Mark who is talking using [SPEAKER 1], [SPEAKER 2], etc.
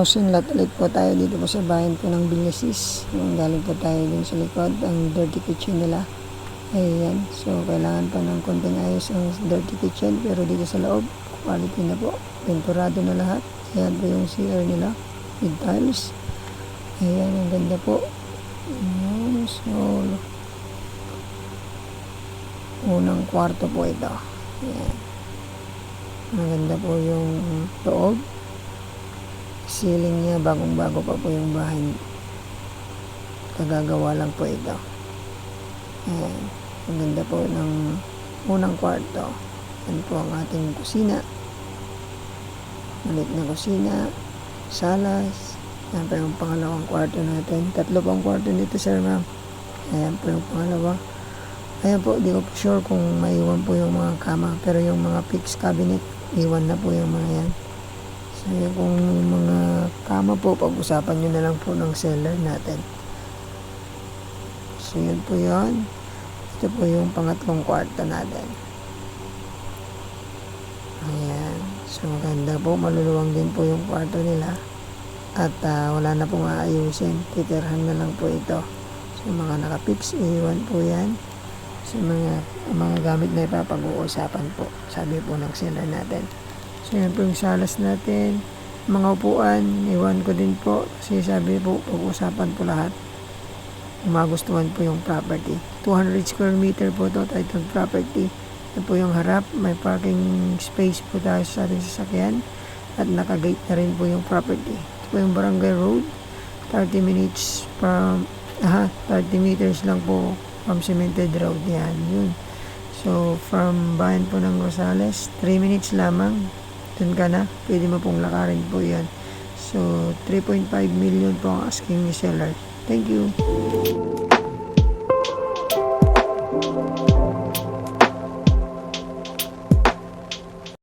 [SPEAKER 1] housing lot ulit po tayo dito po sa bayan po ng Villasis. Yung galing po tayo din sa likod, ang dirty kitchen nila. Ayan, so kailangan pa ng konting ayos ang dirty kitchen, pero dito sa loob, quality na po. Pinturado na lahat. Ayan po yung CR nila with tiles. Ayan, ang ganda po. Ayan, so unang kwarto po ito. Ayan. Maganda po yung loob. Ceiling niya, bagong-bago pa po yung bahay. Kagagawa lang po ito. Ayan. Ang ganda po ng unang kwarto. Yan po ang ating kusina. Malit na kusina. Salas. Yan po yung pangalawang kwarto natin. 3 pang kwarto dito, sir, ma'am. Ayan po yung pangalawa. Ayan po, di ko po sure kung maiwan po yung mga kama. Pero yung mga fixed cabinet, iwan na po yung mga yan. So, kung mga kama po, pag-usapan nyo na lang po ng seller natin. So, yun po yun. Ito po yung pangatlong kwarto natin. Ayan. So, maganda po. Maluluwang din po yung kwarto nila. At wala na pong aayusin. Titirhan na lang po ito. So, mga nakapix, iwan po yan. So, mga gamit na ipapag-uusapan po. Sabi po ng seller natin. So, yun po yung salas natin. Mga upuan, iwan ko din po. Kasi sabi po, pag-usapan po lahat. Magustuhan po yung property. 200 square meter po ito, titled property. Ito po yung harap. May parking space po tayo sa ating sasakyan. At nakagate na rin po yung property. Ito po yung Barangay Road. 30 minutes from, 30 meters lang po from Cemented Road. Yan, yun. So, from bayan po ng Rosales, 3 minutes lamang. Dun ka na, pwede mo pong lakarin po yan. So, 3.5 million po ang asking ni seller. Thank you.